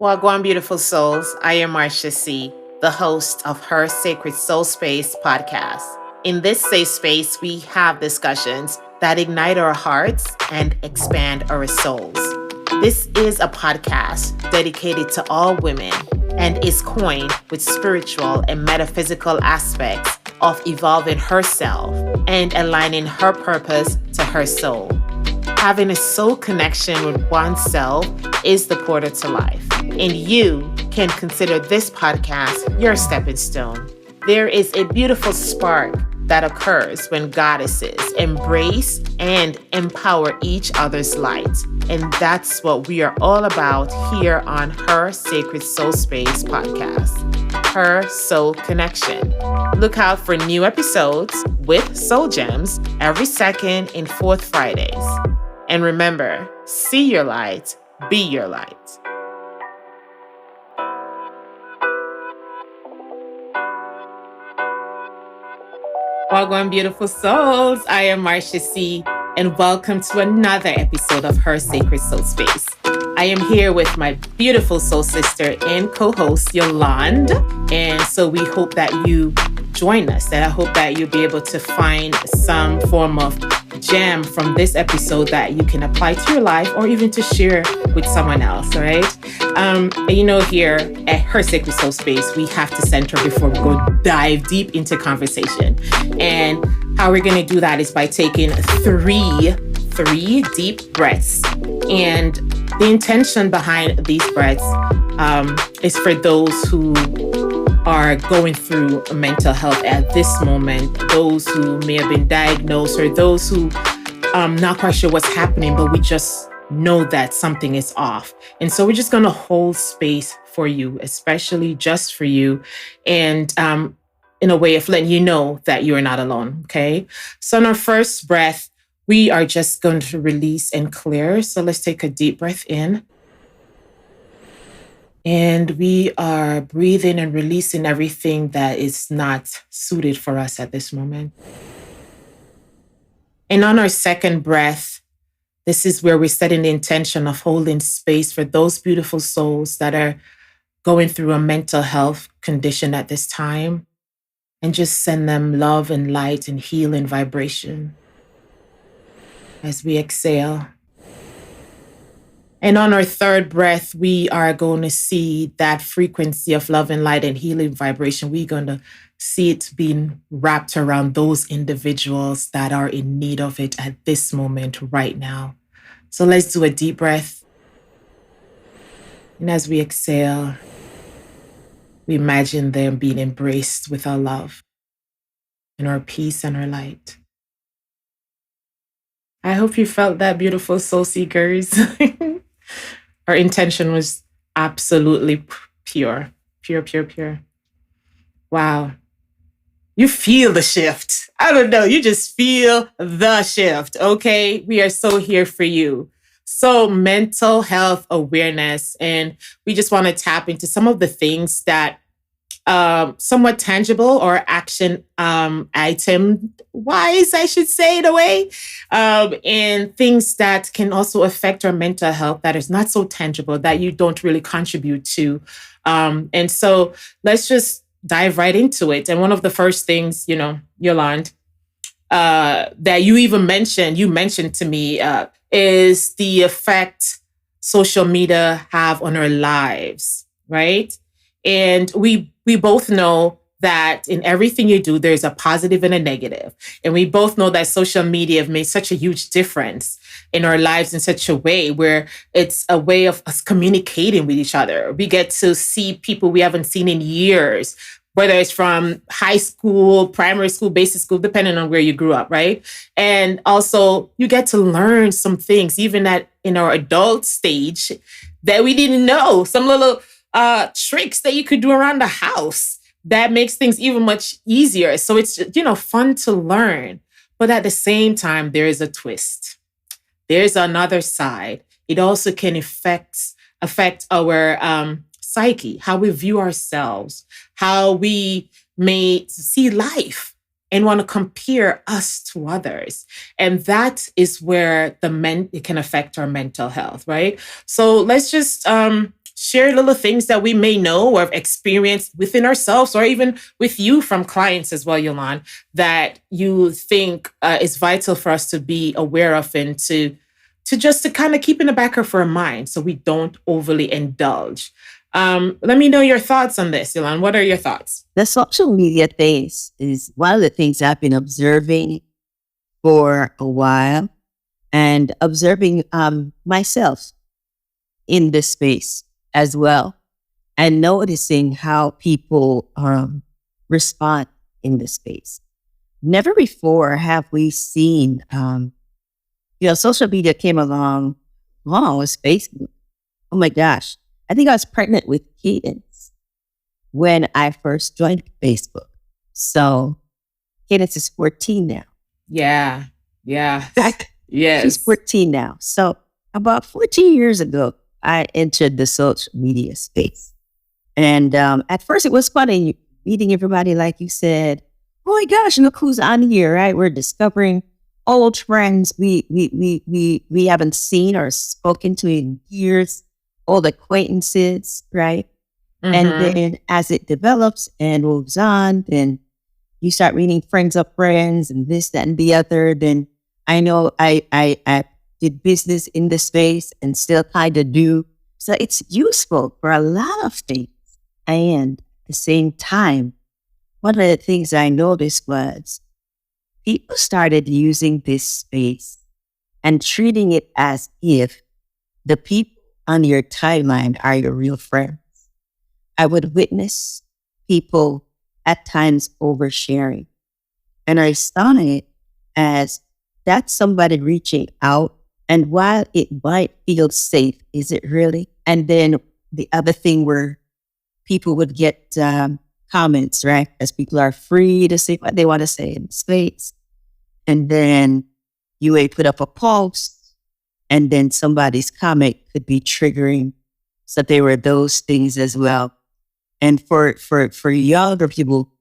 Wagwan beautiful souls, I am Marsha C, the host of Her Sacred Soul Space podcast. In this safe space, we have discussions that ignite our hearts and expand our souls. This is a podcast dedicated to all women and is coined with spiritual and metaphysical aspects of evolving herself and aligning her purpose to her soul. Having a soul connection with oneself is the portal to life, and you can consider this podcast your stepping stone. There is a beautiful spark that occurs when goddesses embrace and empower each other's light, and that's what we are all about here on Her Sacred Soul Space podcast. Her Soul Connection. Look out for new episodes with Soul Gems every second and fourth Fridays. And remember, see your light, be your light. Welcome, beautiful souls. I am Marsha C, and welcome to another episode of Her Sacred Soul Space. I am here with my beautiful soul sister and co-host, Yolande. And so we hope that you join us, and I hope that you'll be able to find some form of gem from this episode that you can apply to your life or even to share with someone else, all right? Here at Her Sacred Soul Space, we have to center before we go dive deep into conversation. And how we're going to do that is by taking three deep breaths. And the intention behind these breaths is for those who are going through mental health at this moment, those who may have been diagnosed, or those who not quite sure what's happening, but we just know that something is off. And so we're just going to hold space for you, especially just for you, and in a way of letting you know that you are not alone, okay? So in our first breath, we are just going to release and clear. So let's take a deep breath in. And we are breathing and releasing everything that is not suited for us at this moment. And on our second breath, this is where we're setting the intention of holding space for those beautiful souls that are going through a mental health condition at this time, and just send them love and light and healing vibration as we exhale. And on our third breath, we are going to see that frequency of love and light and healing vibration. We're going to see it being wrapped around those individuals that are in need of it at this moment right now. So let's do a deep breath. And as we exhale, we imagine them being embraced with our love and our peace and our light. I hope you felt that, beautiful soul seekers. Our intention was absolutely pure. Wow. You feel the shift. I don't know. You just feel the shift. Okay. We are so here for you. So mental health awareness. And we just want to tap into some of the things that somewhat tangible or action item wise, I should say, in a way, and things that can also affect our mental health that is not so tangible, that you don't really contribute to. And so let's just dive right into it. And one of the first things, Yolande, that you mentioned to me is the effect social media have on our lives, right? And we both know that in everything you do, there's a positive and a negative. And we both know that social media have made such a huge difference in our lives in such a way where it's a way of us communicating with each other. We get to see people we haven't seen in years, whether it's from high school, primary school, basic school, depending on where you grew up, right? And also you get to learn some things, even in our adult stage, that we didn't know. Some little tricks that you could do around the house that makes things even much easier. So it's, fun to learn. But at the same time, there is a twist. There's another side. It also can affect our psyche, how we view ourselves, how we may see life and want to compare us to others. And that is where it can affect our mental health, right? So let's just share little things that we may know or have experienced within ourselves or even with you from clients as well, Yolande, that you think is vital for us to be aware of and to just to kind of keep in the back of our mind so we don't overly indulge. Let me know your thoughts on this, Yolande. What are your thoughts? The social media things is one of the things I've been observing for a while and observing myself in this space as well, and noticing how people respond in this space. Never before have we seen, social media came along with Facebook. Oh my gosh. I think I was pregnant with Cadence when I first joined Facebook. So Cadence is 14 now. Yeah. Yeah. Yes. She's 14 now. So about 14 years ago, I entered the social media space. And at first it was funny meeting everybody, like you said. Oh my gosh, look who's on here, right? We're discovering old friends we haven't seen or spoken to in years, old acquaintances, right? Mm-hmm. And then as it develops and moves on, then you start meeting friends of friends and this, that, and the other. Then I know I did business in the space and still kind of do. So it's useful for a lot of things. And at the same time, one of the things I noticed was people started using this space and treating it as if the people on your timeline are your real friends. I would witness people at times oversharing. And I saw it as that's somebody reaching out. And while it might feel safe, is it really? And then the other thing where people would get comments, right? As people are free to say what they want to say in space. And then you may put up a post and then somebody's comment could be triggering. So there were those things as well. And for younger people,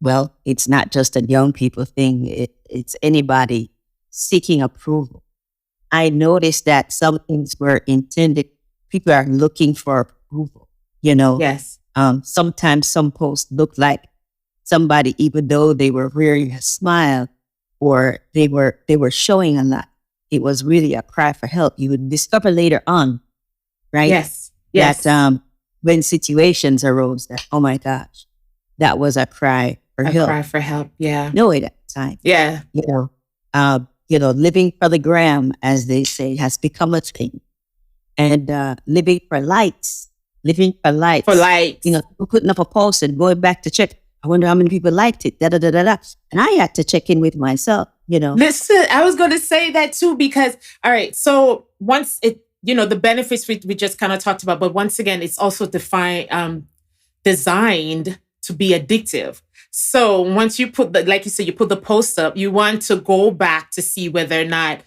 well, it's not just a young people thing. It's anybody seeking approval. I noticed that some things were intended. People are looking for approval, Yes. Sometimes some posts look like somebody, even though they were wearing a smile or they were showing a lot, it was really a cry for help. You would discover later on, right? Yes. Yes. That when situations arose, that oh my gosh, that was a cry for help. Cry for help. Yeah. No, at that time. Yeah. Living for the gram, as they say, has become a thing, and living for likes. For likes. People putting up a post and going back to check. I wonder how many people liked it. Da da da da da. And I had to check in with myself. Listen, I was going to say that too because all right. So once it, the benefits we just kind of talked about, but once again, it's also designed to be addictive. So once you put like you said, you put the post up, you want to go back to see whether or not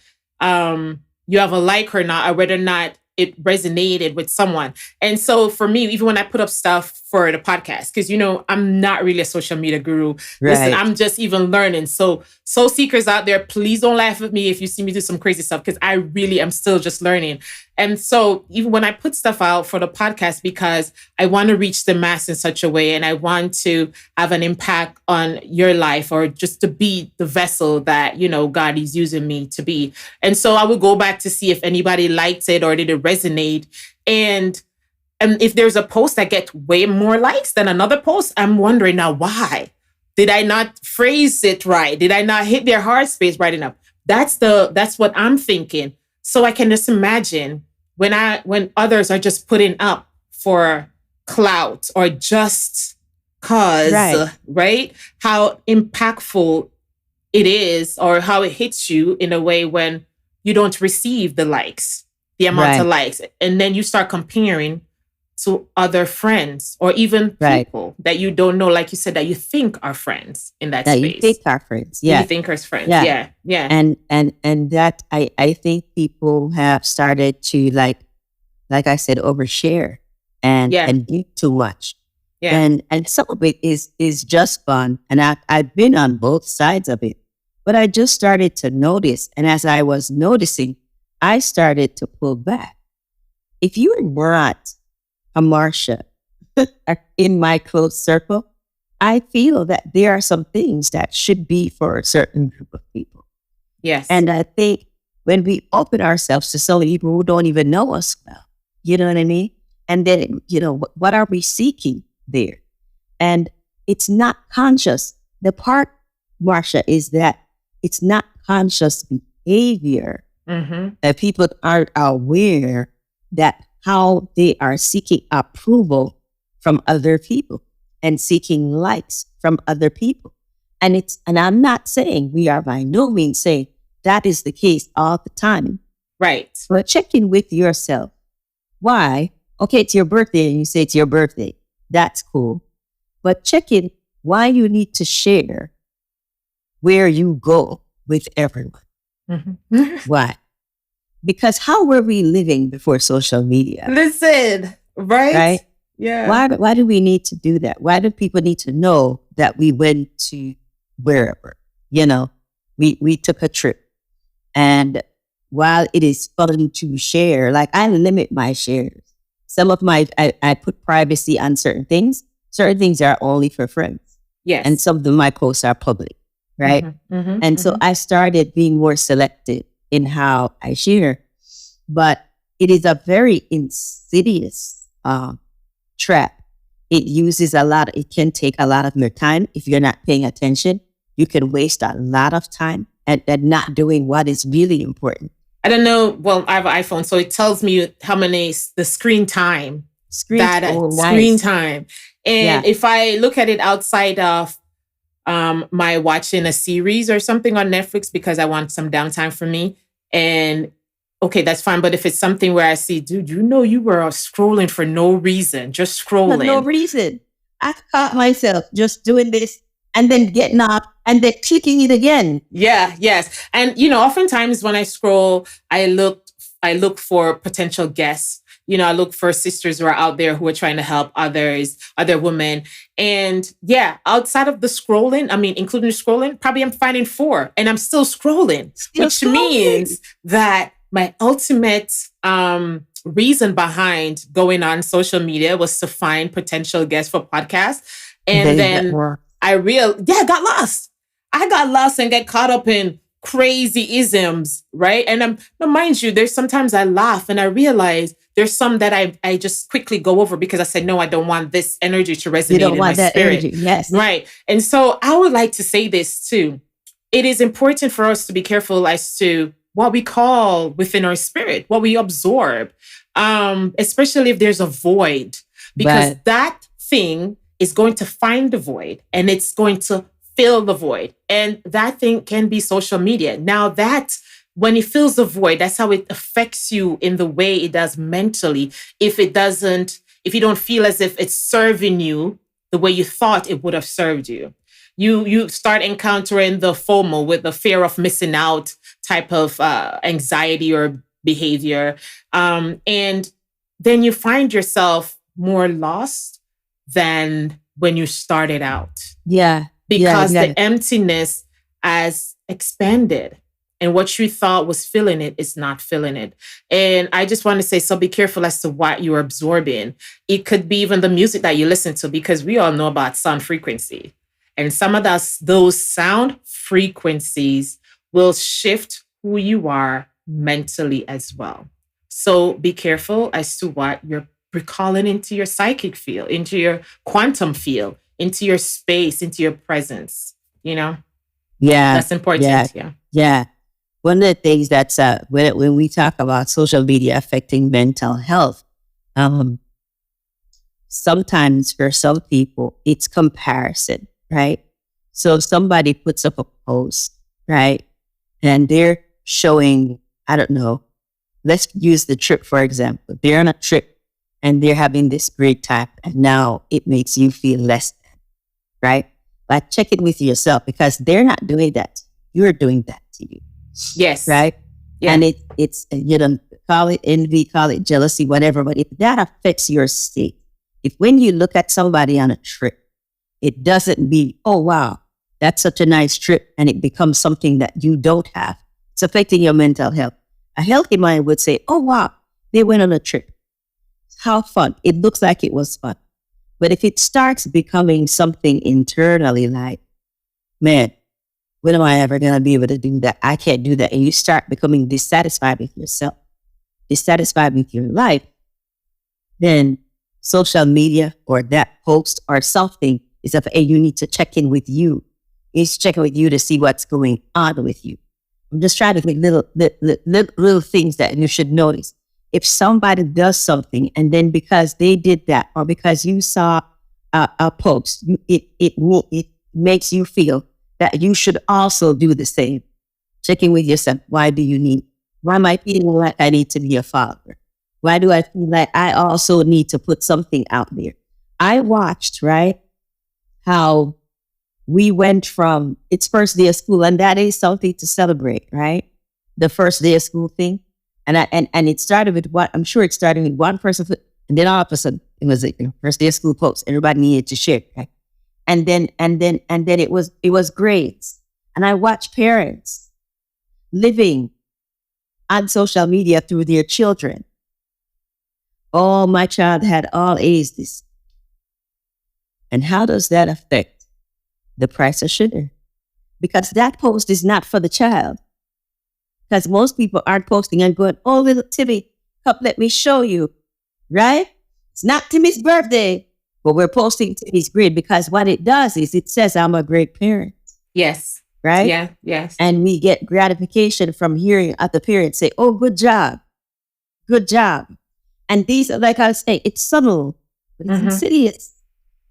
you have a like or not, or whether or not it resonated with someone. And so for me, even when I put up stuff for the podcast, because, I'm not really a social media guru. Right. Listen, I'm just even learning. So soul seekers out there, please don't laugh at me if you see me do some crazy stuff, because I really am still just learning. And so even when I put stuff out for the podcast, because I want to reach the mass in such a way, and I want to have an impact on your life, or just to be the vessel that, God is using me to be. And so I would go back to see if anybody liked it or did it resonate. And if there's a post that gets way more likes than another post, I'm wondering now why. Did I not phrase it right? Did I not hit their heart space right enough? That's what I'm thinking. So I can just imagine when others are just putting up for clout or just cause, right? How impactful it is, or how it hits you in a way when you don't receive the likes, the amount of likes. And then you start comparing to other friends or even people that you don't know, like you said, that you think are friends in that space. You think are friends. Yeah. You think are friends. Yeah. And that I think people have started to like I said, overshare and do too much. Yeah. And some of it is just fun. And I've been on both sides of it. But I just started to notice. And as I was noticing, I started to pull back. If you are not a Marsha in my close circle, I feel that there are some things that should be for a certain group of people. Yes. And I think when we open ourselves to some people who don't even know us well, you know what I mean? And then, what are we seeking there? And it's not conscious. The part, Marsha, is that it's not conscious behavior. That people aren't aware that how they are seeking approval from other people and seeking likes from other people. And I'm not saying, we are by no means saying that is the case all the time. Right. But check in with yourself. Why? Okay, it's your birthday and you say it's your birthday. That's cool. But check in why you need to share where you go with everyone. Why? Because how were we living before social media? Listen, right? Yeah. Why do we need to do that? Why do people need to know that we went to wherever? We took a trip. And while it is fun to share, like I limit my shares. Some of I put privacy on certain things. Certain things are only for friends. Yes. And some of my posts are public, right? So I started being more selective in how I share. But it is a very insidious trap. It uses it can take a lot of your time. If you're not paying attention, you can waste a lot of time at not doing what is really important. I don't know. Well, I have an iPhone, so it tells me how many the screen time. Screen time. And if I look at it outside of my watching a series or something on Netflix because I want some downtime for me, and okay, that's fine. But if it's something where I see, dude, you were scrolling for no reason, just scrolling. For no reason. I caught myself just doing this and then getting up and then clicking it again. Yeah, yes. And, oftentimes when I scroll, I look for potential guests. I look for sisters who are out there who are trying to help other women. And outside of the scrolling, including the scrolling, probably I'm finding 4 and I'm still scrolling, which means that my ultimate reason behind going on social media was to find potential guests for podcasts. And then I got lost. I got lost and get caught up in crazy isms, right? And mind you, there's sometimes I laugh and I realize there's some that I just quickly go over because I said, no, I don't want this energy to resonate in my spirit. Energy. Yes. Right. And so I would like to say this too. It is important for us to be careful as to what we call within our spirit, what we absorb, especially if there's a void, because that thing is going to find the void and it's going to fill the void. And that thing can be social media. Now that when it fills the void, that's how it affects you in the way it does mentally. If you don't feel as if it's serving you the way you thought it would have served you, you start encountering the FOMO, with the fear of missing out type of anxiety or behavior. And then you find yourself more lost than when you started out. Yeah. Because the emptiness has expanded. And what you thought was filling it is not filling it. And I just want to say, so be careful as to what you're absorbing. It could be even the music that you listen to, because we all know about sound frequency. And some of those sound frequencies will shift who you are mentally as well. So be careful as to what you're calling into your psychic field, into your quantum field, into your space, into your presence. Yeah. That's important. Yeah. One of the things that's when we talk about social media affecting mental health, sometimes for some people it's comparison, right? So if somebody puts up a post, right, and they're showing, I don't know, let's use the trip for example. They're on a trip and they're having this great time, and now it makes you feel less than, right? But check it with yourself, because they're not doing that. You're doing that to you. Yes. Right? Yeah. And it's call it envy, call it jealousy, whatever. But if that affects your state, if when you look at somebody on a trip, it doesn't be, oh, wow, that's such a nice trip, and it becomes something that you don't have. It's affecting your mental health. A healthy mind would say, oh, wow, they went on a trip. how fun. It looks like it was fun. But if it starts becoming something internally like, man, when am I ever going to be able to do that? I can't do that. And you start becoming dissatisfied with yourself, dissatisfied with your life, then social media or that post or something is of, hey, you need to check in with you. You need to check in with you to see what's going on with you. I'm just trying to make little things that you should notice. If somebody does something and then because they did that or because you saw a post, it makes you feel that you should also do the same. Checking with yourself. Why am I feeling like I need to be a father? Why do I feel like I also need to put something out there? I watched, right, how we went from it's first day of school, and that is something to celebrate, right? The first day of school thing. And it started with what I'm sure it started with one person, and then all of a sudden it was a first day of school post. Everybody needed to share, right? And then it was grades. And I watched parents living on social media through their children. Oh, my child had all A's this. And how does that affect the price of sugar? Because that post is not for the child. Because most people aren't posting and going, oh, little Timmy, come, let me show you. Right? It's not Timmy's birthday, but we're posting Timmy's grade because what it does is it says I'm a great parent. Yes. Right? Yeah. Yes. And we get gratification from hearing other parents say, oh, good job. Good job. And these are, like I was saying, it's subtle, but it's insidious.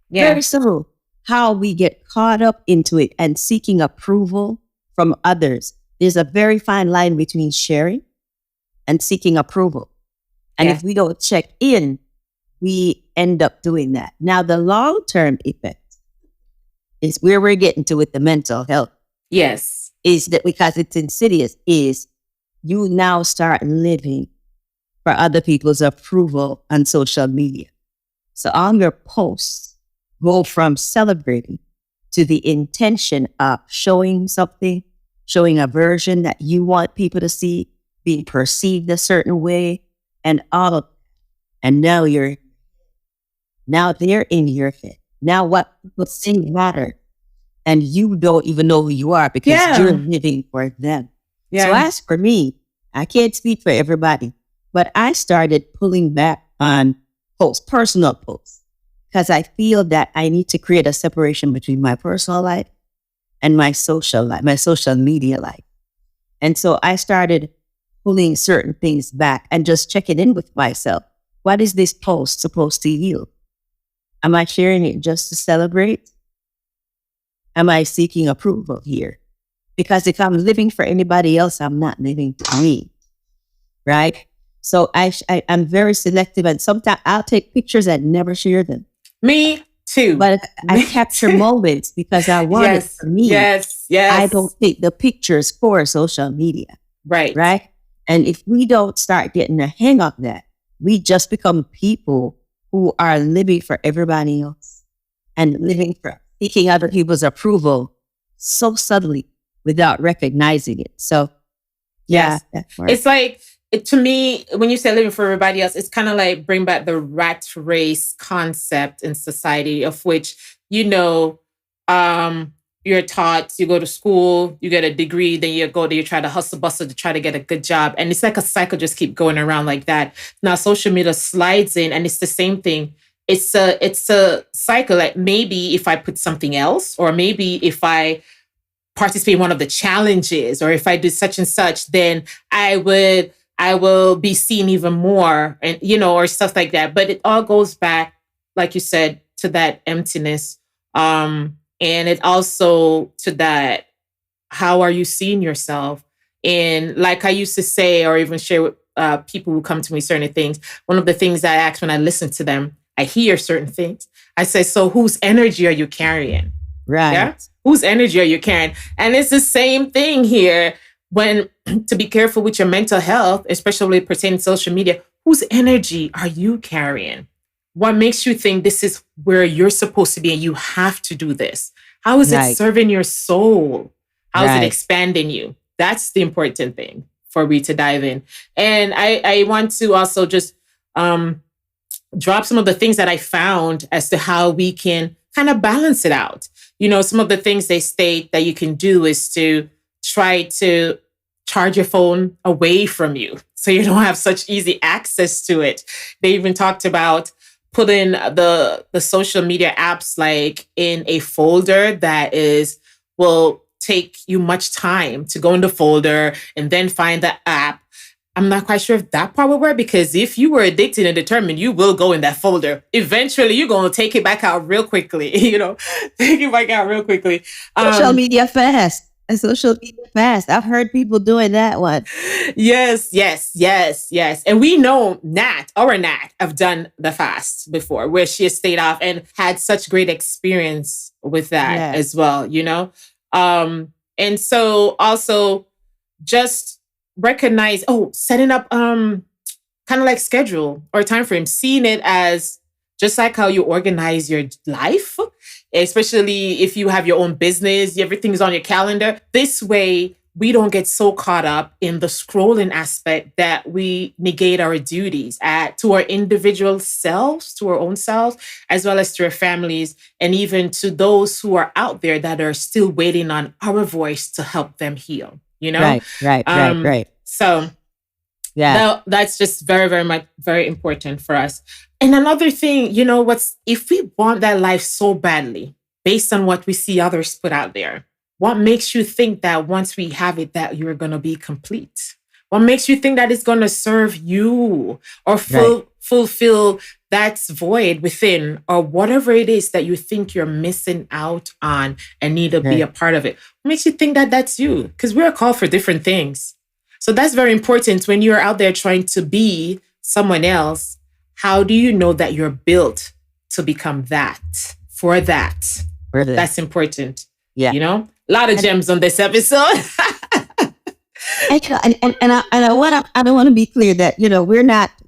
Yeah. Very subtle. How we get caught up into it and seeking approval from others. There's a very fine line between sharing and seeking approval. And if we don't check in, we end up doing that. Now, the long-term effect is where we're getting to with the mental health. Yes. Is that because it's insidious, is you now start living for other people's approval on social media. So all your posts go from celebrating to the intention of showing something, showing a version that you want people to see, being perceived a certain way, and all of. And now they're in your head. Now what people say matter, and you don't even know who you are because you're living for them. So as for me, I can't speak for everybody, but I started pulling back on posts, personal posts, because I feel that I need to create a separation between my personal life and my social life, my social media life. And so I started pulling certain things back and just checking in with myself. What is this post supposed to yield? Am I sharing it just to celebrate? Am I seeking approval here? Because if I'm living for anybody else, I'm not living for me, right? So I'm very selective, and sometimes I'll take pictures and never share them. Me too. But I capture moments because I want it for me. Yes. I don't take the pictures for social media. Right. Right? And if we don't start getting a hang of that, we just become people who are living for everybody else and living for seeking other people's approval so subtly without recognizing it. So, it's like, to me, when you say living for everybody else, it's kind of like bring back the rat race concept in society, of which, you're taught, you go to school, you get a degree, then you go there, you try to hustle bustle to try to get a good job. And it's like a cycle just keep going around like that. Now social media slides in and it's the same thing. It's a cycle. Like maybe if I put something else, or maybe if I participate in one of the challenges, or if I do such and such, then I will be seen even more, and or stuff like that. But it all goes back, like you said, to that emptiness. And it also to that, how are you seeing yourself? And like I used to say, or even share with people who come to me certain things, one of the things I ask when I listen to them, I hear certain things. I say, so whose energy are you carrying? Right. Yeah? Whose energy are you carrying? And it's the same thing here. When to be careful with your mental health, especially pertaining to social media, whose energy are you carrying? What makes you think this is where you're supposed to be and you have to do this? How is it serving your soul? How is it expanding you? That's the important thing for me to dive in. And I want to also just drop some of the things that I found as to how we can kind of balance it out. You know, some of the things they state that you can do is to try to charge your phone away from you so you don't have such easy access to it. They even talked about putting the social media apps like in a folder that is will take you much time to go in the folder and then find the app. I'm not quite sure if that part will work, because if you were addicted and determined, you will go in that folder. Eventually, you're going to take it back out real quickly, take it back out real quickly. Social media fast. And social media fast. I've heard people doing that one. Yes, yes, yes, yes. And we know our Nat, have done the fast before, where she has stayed off and had such great experience with that as well, and so also just recognize, setting up kind of like schedule or time frame, seeing it as just like how you organize your life, especially if you have your own business, everything's on your calendar. This way, we don't get so caught up in the scrolling aspect that we negate our duties to our individual selves, to our own selves, as well as to our families, and even to those who are out there that are still waiting on our voice to help them heal, Right. So Yeah. that's just very, very much, very important for us. And another thing, if we want that life so badly, based on what we see others put out there, what makes you think that once we have it, that you're going to be complete? What makes you think that it's going to serve you or fulfill that void within, or whatever it is that you think you're missing out on and need to be a part of it? What makes you think that that's you? Because we're called for different things. So that's very important when you're out there trying to be someone else. How do you know that you're built to become that, for that? That's important. Yeah. A lot of gems on this episode. and I want to be clear that,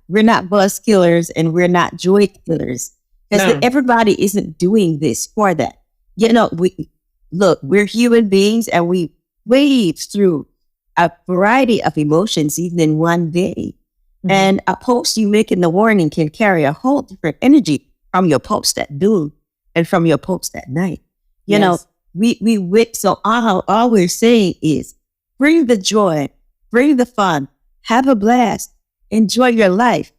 we're not buzz killers and we're not joy killers, because everybody isn't doing this for that. We're human beings and we wade through a variety of emotions even in one day. Mm-hmm. And a post you make in the morning can carry a whole different energy from your post at noon and from your post at night. So all we're saying is bring the joy, bring the fun, have a blast, enjoy your life,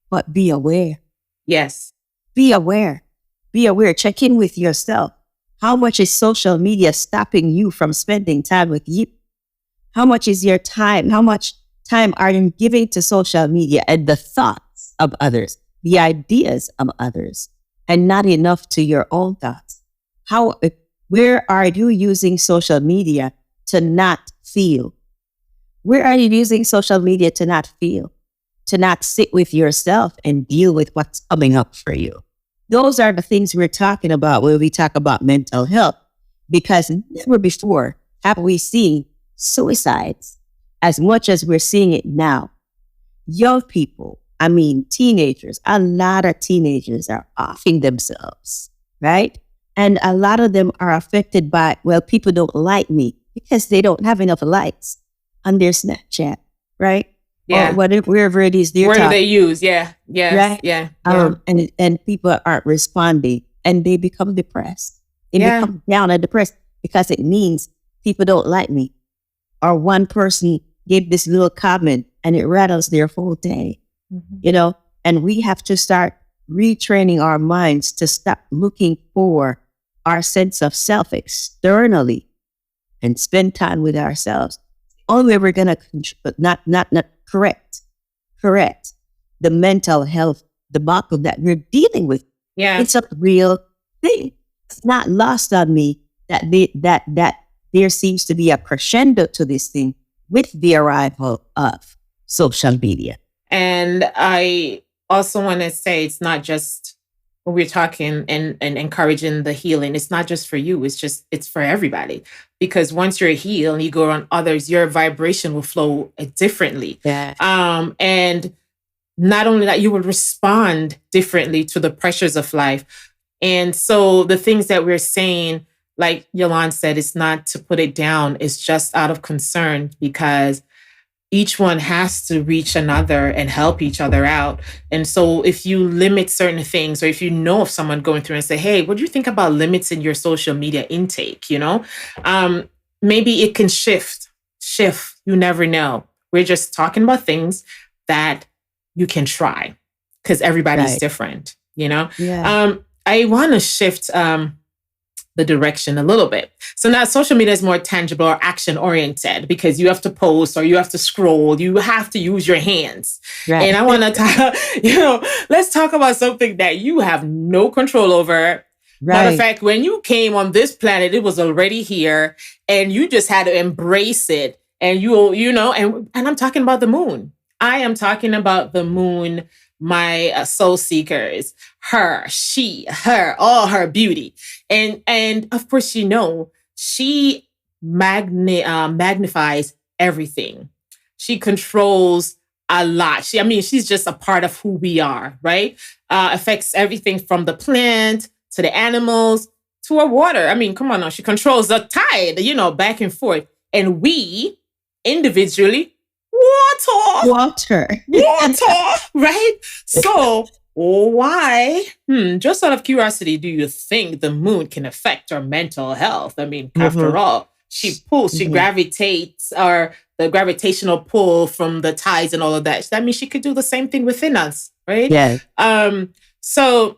but be aware. Yes. Be aware. Be aware. Check in with yourself. How much is social media stopping you from spending time with you? How much is your time? How much time are you giving to social media and the thoughts of others, the ideas of others, and not enough to your own thoughts? Where are you using social media to not feel? Where are you using social media to not feel, to not sit with yourself and deal with what's coming up for you? Those are the things we're talking about when we talk about mental health, because never before have we seen suicides as much as we're seeing it now. Young people, teenagers, a lot of teenagers are offing themselves, right? And a lot of them are affected by, people don't like me because they don't have enough likes on their Snapchat, right? Yeah. Or wherever it is they're talking. They use, yeah. Right? Yeah. And people aren't responding and they become depressed. They become down and depressed because it means people don't like me. Or one person gave this little comment and it rattles their whole day, and we have to start retraining our minds to stop looking for our sense of self externally and spend time with ourselves. Only way we're going to not correct the mental health debacle that we're dealing with. Yeah. It's a real thing. It's not lost on me that there seems to be a crescendo to this thing with the arrival of social media. And I also want to say, it's not just when we're talking and encouraging the healing, it's not just for you, it's for everybody. Because once you're healed and you go around others, your vibration will flow differently. Yeah. And not only that, you will respond differently to the pressures of life. And so the things that we're saying, like Yolande said, it's not to put it down. It's just out of concern, because each one has to reach another and help each other out. And so if you limit certain things, or if you know of someone going through and say, hey, what do you think about limits in your social media intake? Um, maybe it can shift. You never know. We're just talking about things that you can try because everybody's Right. different. Yeah. I want to shift the direction a little bit. So now social media is more tangible or action oriented because you have to post or you have to scroll, you have to use your hands. And Right. I want to talk, let's talk about something that you have no control over. Matter of Right. fact, when you came on this planet, it was already here and you just had to embrace it. And and I'm talking about the moon. I am talking about the moon, my soul seekers, her, she, her, all her beauty. And of course, she magnifies everything. She controls a lot. She's just a part of who we are, right? Affects everything from the plant to the animals to our water. Come on now. She controls the tide, back and forth. And we individually, water, Water. water, right? So why, just out of curiosity, do you think the moon can affect our mental health? After Mhm. all, she Mhm. gravitates, or the gravitational pull from the tides and all of that. That means she could do the same thing within us, right? Yes. So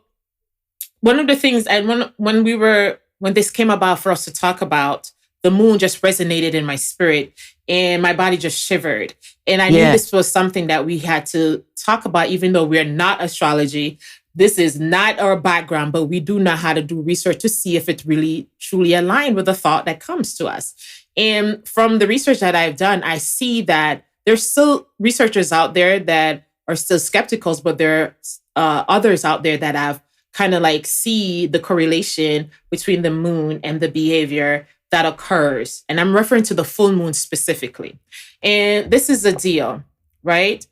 one of the things, and when this came about for us to talk about, the moon just resonated in my spirit and my body just shivered. And I knew Yeah. this was something that we had to talk about, even though we're not astrology. This is not our background, but we do know how to do research to see if it's really truly aligned with the thought that comes to us. And from the research that I've done, I see that there's still researchers out there that are still skeptical, but there are others out there that have kind of like see the correlation between the moon and the behavior that occurs. And I'm referring to the full moon specifically. And this is the deal, right?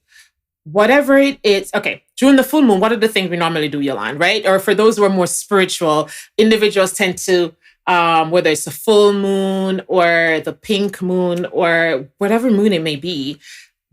Whatever it is, okay, during the full moon, what are the things we normally do, Yolande, right? Or for those who are more spiritual, individuals tend to, whether it's a full moon or the pink moon or whatever moon it may be,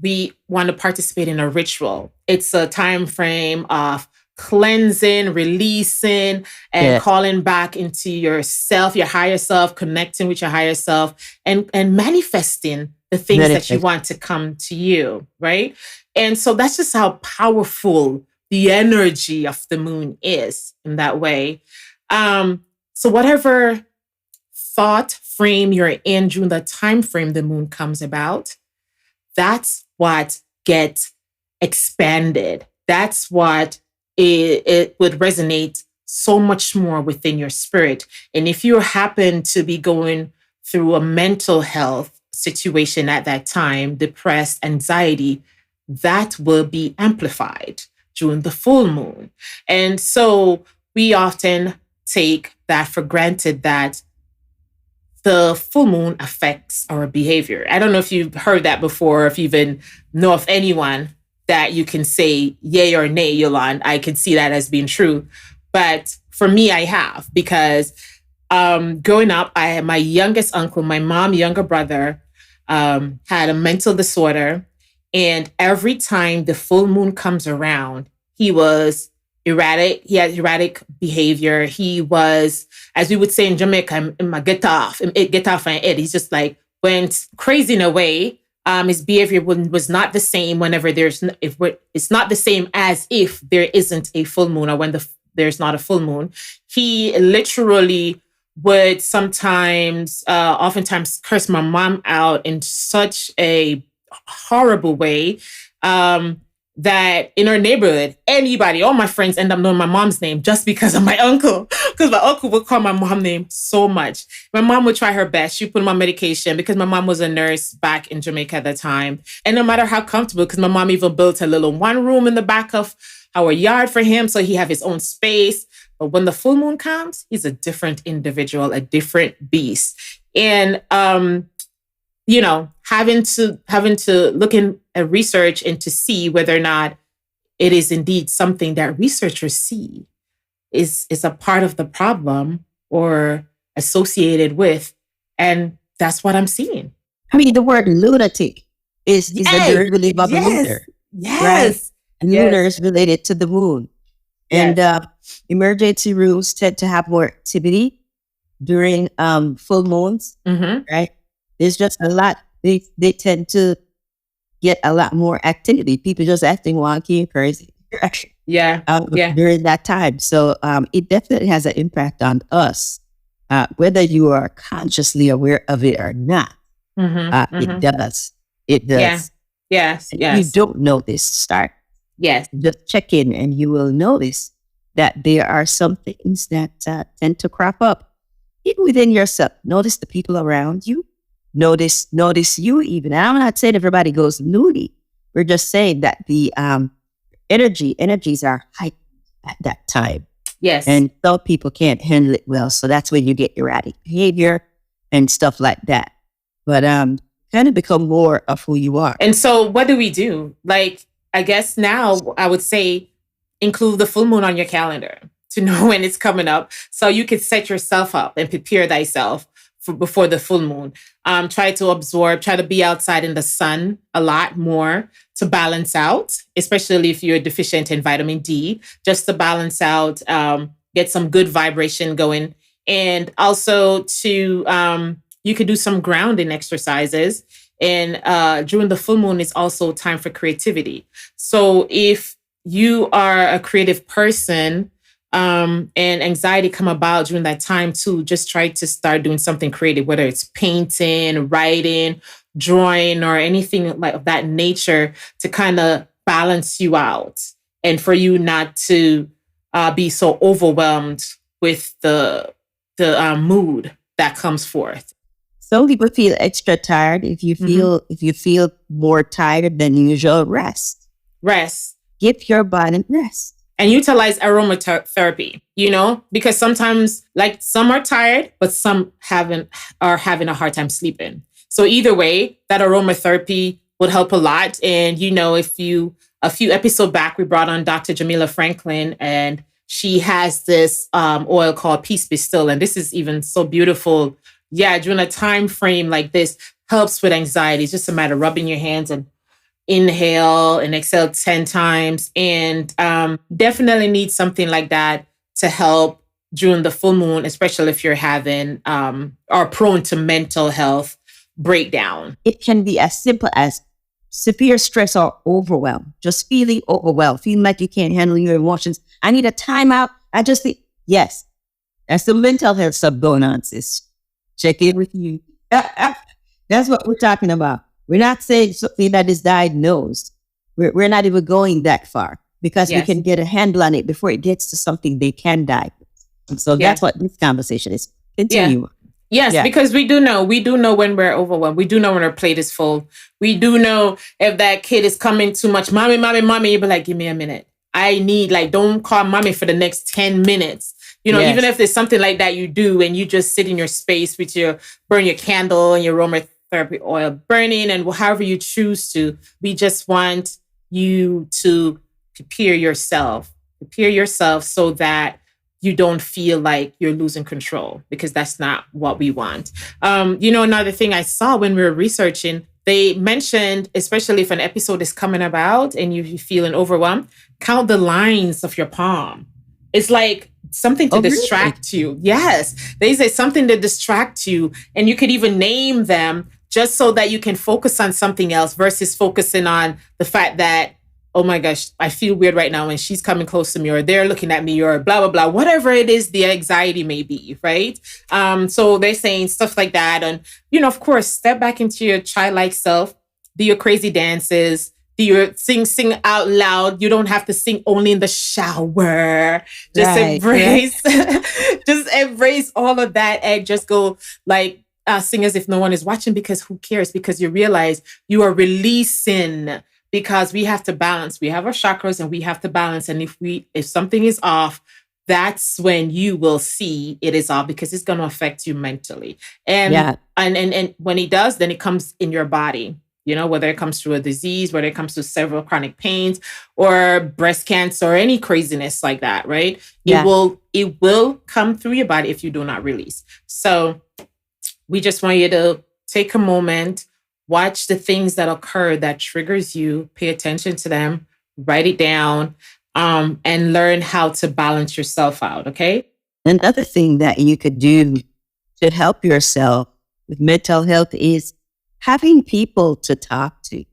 we want to participate in a ritual. It's a time frame of cleansing, releasing, and Yes. calling back into yourself, your higher self, connecting with your higher self, and manifesting the things that you Manifest. want to come to you, right? And so that's just how powerful the energy of the moon is in that way. So whatever thought frame you're in during the time frame the moon comes about, that's what gets expanded. That's what it would resonate so much more within your spirit. And if you happen to be going through a mental health situation at that time, depressed, anxiety, that will be amplified during the full moon. And so we often take that for granted that the full moon affects our behavior. I don't know if you've heard that before, if you even know of anyone that you can say yay or nay, Yolande. I can see that as being true. But for me, I have, because growing up, I had my youngest uncle, my mom's younger brother, had a mental disorder. And every time the full moon comes around, he was erratic. He had erratic behavior. He was, as we would say in Jamaica, get off my head. He's just like went crazy in a way. His behavior was not the same whenever it's not the same as if there isn't a full moon, or when there's not a full moon. He literally would sometimes, oftentimes, curse my mom out in such a horrible way. That in our neighborhood, all my friends end up knowing my mom's name just because of my uncle. Because my uncle would call my mom name so much. My mom would try her best. She put him on medication because my mom was a nurse back in Jamaica at the time. And no matter how comfortable, because my mom even built a little one room in the back of our yard for him, so he have his own space. But when the full moon comes, he's a different individual, a different beast. And having to look in a research and to see whether or not it is indeed something that researchers see is a part of the problem or associated with. And that's what I'm seeing. The word lunatic. is a Yay! derivative of a Yes. lunar, right? Yes. And lunar Yes. is related to the moon. And Yes. emergency rooms tend to have more activity during full moons, Mm-hmm. right? There's just a lot. They tend to get a lot more activity. People just acting wonky and crazy Yeah. Yeah. during that time. So it definitely has an impact on us, whether you are consciously aware of it or not. Mm-hmm. It Mm-hmm. does. It Yeah. does. Yes. And if you Yes. don't notice, start Yes. just check in, and you will notice that there are some things that tend to crop up even within yourself. Notice the people around you. Notice you even. And I'm not saying everybody goes loony. We're just saying that the energies are heightened at that time. Yes. And some people can't handle it well. So that's when you get erratic behavior and stuff like that. But kind of become more of who you are. And so what do we do? Like, I guess now I would say include the full moon on your calendar to know when it's coming up. So you can set yourself up and prepare thyself for before the full moon. Try to absorb, try to be outside in the sun a lot more to balance out, especially if you're deficient in vitamin D, just to balance out, get some good vibration going. And also to, you could do some grounding exercises. And during the full moon is also time for creativity. So if you are a creative person, and anxiety come about during that time too, just try to start doing something creative, whether it's painting, writing, drawing, or anything like of that nature to kind of balance you out and for you not to be so overwhelmed with the mood that comes forth. Some people feel extra tired. Mhm. If you feel more tired than usual, rest. Rest. Give your body rest. And utilize aromatherapy, because sometimes like some are tired, but some are having a hard time sleeping. So either way, that aromatherapy would help a lot. And if you a few episodes back, we brought on Dr. Jamila Franklin, and she has this oil called Peace Be Still. And this is even so beautiful. Yeah, during a time frame like this, helps with anxiety. It's just a matter of rubbing your hands and inhale and exhale 10 times. And definitely need something like that to help during the full moon, especially if you're having or prone to mental health breakdown. It can be as simple as severe stress or overwhelm, just feeling overwhelmed, feeling like you can't handle your emotions. I need a timeout. I just think, yes, that's the mental health stuff going on, sis. Check in with you. That's what we're talking about. We're not saying something that is diagnosed. We're not even going that far because we Yes. can get a handle on it before it gets to something they can diagnose. And so Yeah. that's what this conversation is. Yeah. Continue. Yes, Yeah. because we do know when we're overwhelmed. We do know when our plate is full. We do know if that kid is coming too much. Mommy, mommy, mommy. You be like, give me a minute. I need, don't call mommy for the next 10 minutes. Even Yes. if there's something like that you do and you just sit in your space with burn your candle and your aromatherapy oil burning and however you choose to, we just want you to prepare yourself so that you don't feel like you're losing control, because that's not what we want. Another thing I saw when we were researching, they mentioned, especially if an episode is coming about and you're feeling overwhelmed, count the lines of your palm. It's like something to Oh, really? distract you. Yes. They say something to distract you. And you could even name them just so that you can focus on something else versus focusing on the fact that, oh my gosh, I feel weird right now and she's coming close to me, or they're looking at me, or blah, blah, blah, whatever it is the anxiety may be, right? So they're saying stuff like that. And, of course, step back into your childlike self, do your crazy dances, do your sing out loud. You don't have to sing only in the shower. Just Right, embrace, just embrace all of that and just go sing as if no one is watching, because who cares? Because you realize you are releasing, because we have to balance. We have our chakras and we have to balance. And if something is off, that's when you will see it is off, because it's going to affect you mentally. And, Yeah. and when it does, then it comes in your body, whether it comes through a disease, whether it comes to several chronic pains or breast cancer or any craziness like that, right? Yeah. It will come through your body if you do not release. So we just want you to take a moment, Watch the things that occur that triggers you. Pay attention to them. Write it down, and learn how to balance yourself out. Okay. Another thing that you could do to help yourself with mental health is having people to talk to.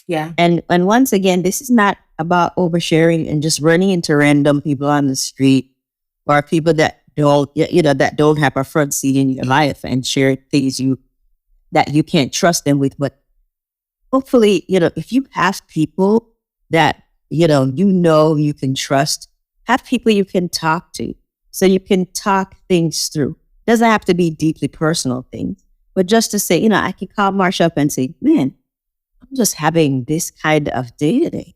Yeah. And once again, this is not about oversharing and just running into random people on the street or people that that don't have a front seat in your life and share things that you can't trust them with. But hopefully, if you have people that, you can trust, have people you can talk to so you can talk things through. Doesn't have to be deeply personal things, but just to say, I can call Marsha up and say, man, I'm just having this kind of day today,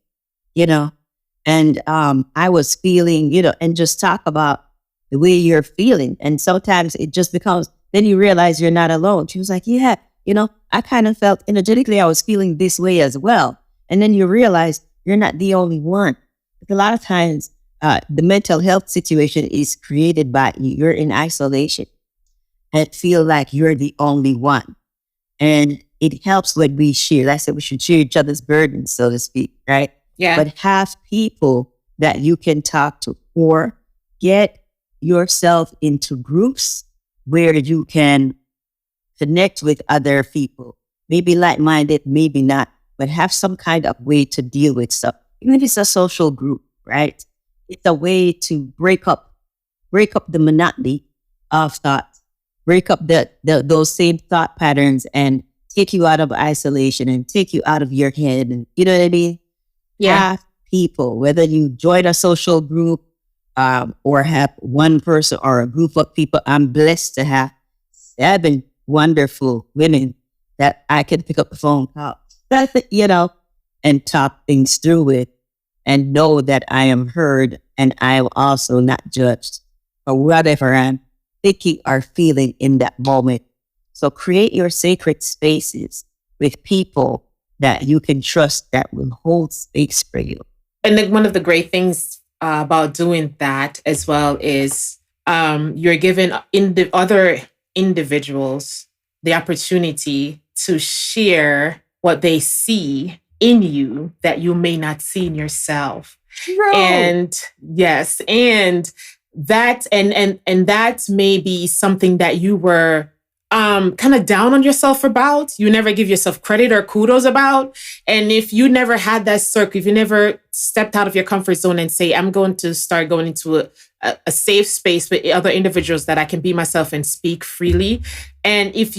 and I was feeling, and just talk about the way you're feeling. And sometimes it just becomes, then you realize you're not alone. She was like, yeah, I kind of felt energetically I was feeling this way as well. And then you realize you're not the only one. But a lot of times, the mental health situation is created by you. You're in isolation and feel like you're the only one. And it helps when we share. I said we should share each other's burdens, so to speak, right? Yeah. But have people that you can talk to, or get yourself into groups where you can connect with other people, maybe like-minded, maybe not, but have some kind of way to deal with stuff. Even if it's a social group, right? It's a way to break up the monotony of thoughts, break up those same thought patterns and take you out of isolation and take you out of your head. And you know what I mean? Yeah. Have people, whether you join a social group or have one person or a group of people. I'm blessed to have 7 wonderful women that I can pick up the phone call, and talk things through with, and know that I am heard and I am also not judged for whatever I'm thinking or feeling in that moment. So create your sacred spaces with people that you can trust that will hold space for you. And then one of the great things about doing that as well is you're giving other individuals the opportunity to share what they see in you that you may not see in yourself. Bro. And yes, and that and that may be something that you were kind of down on yourself about. You never give yourself credit or kudos about. And if you never had that circle, if you never stepped out of your comfort zone and say, I'm going to start going into a safe space with other individuals that I can be myself and speak freely. And if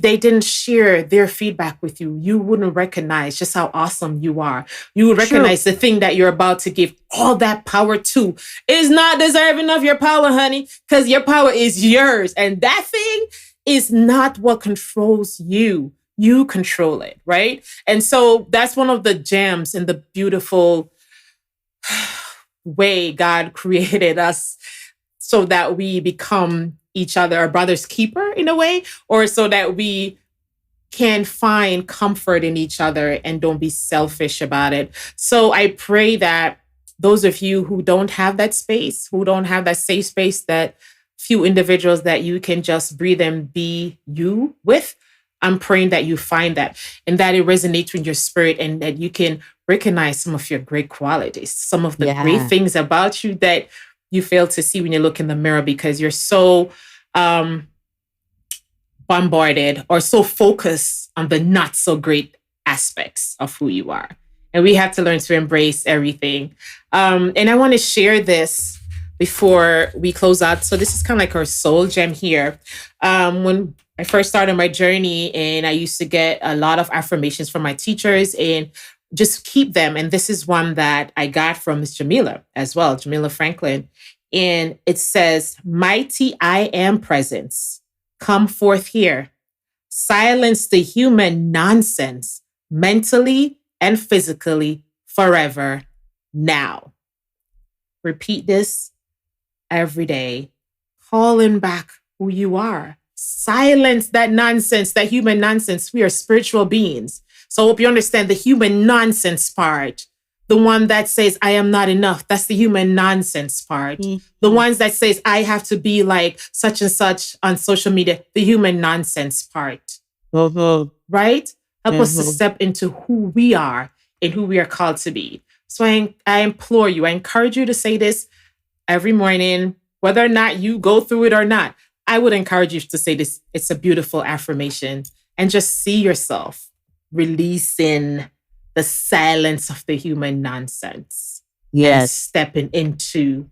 they didn't share their feedback with you, you wouldn't recognize just how awesome you are. You would recognize the thing that you're about to give all that power to is not deserving of your power, honey, because your power is yours. And that thing is not what controls you. You control it, right? And so that's one of the gems in the beautiful way God created us, so that we become each other, our brother's keeper in a way, or so that we can find comfort in each other and don't be selfish about it. So I pray that those of you who don't have that space, who don't have that safe space, that few individuals that you can just breathe and be you with, I'm praying that you find that and that it resonates with your spirit, and that you can recognize some of your great qualities, some of the great things about you that you fail to see when you look in the mirror, because you're so bombarded or so focused on the not so great aspects of who you are. And we have to learn to embrace everything. And I want to share this before we close out. So this is kind of like our soul gem here. When I first started my journey, and I used to get a lot of affirmations from my teachers and just keep them. And this is one that I got from Miss Jamila as well, Jamila Franklin. And it says, mighty I am presence, come forth here. Silence the human nonsense, mentally and physically, forever, now. Repeat this every day, calling back who you are. Silence that nonsense, that human nonsense. We are spiritual beings. So I hope you understand the human nonsense part. The one that says, I am not enough. That's the human nonsense part. Mm-hmm. The ones that says, I have to be like such and such on social media. The human nonsense part. Mm-hmm. right? Help us to Mm-hmm. step into who we are and who we are called to be. So I implore you, I encourage you to say this every morning, whether or not you go through it or not. I would encourage you to say this. It's a beautiful affirmation, and just see yourself releasing the silence of the human nonsense and Yes. stepping into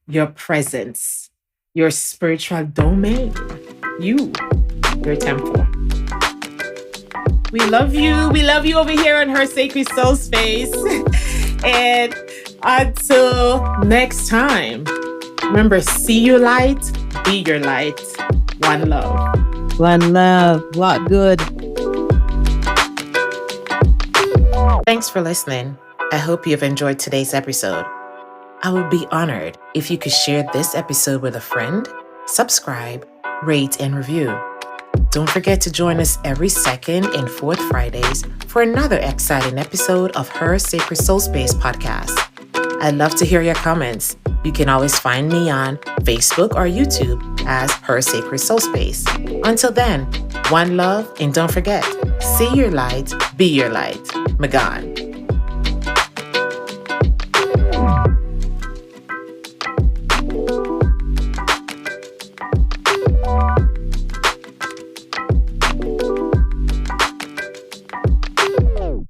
your presence, your spiritual domain, your temple. We love you. We love you over here on Her Sacred Soul Space. And until next time, remember, see your light, be your light. One love. One love. What good. Thanks for listening. I hope you've enjoyed today's episode. I would be honored if you could share this episode with a friend, subscribe, rate, and review. Don't forget to join us every second and fourth Fridays for another exciting episode of Her Sacred Soul Space podcast. I'd love to hear your comments. You can always find me on Facebook or YouTube as Her Sacred Soul Space. Until then, one love, and don't forget, see your light, be your light. Magan.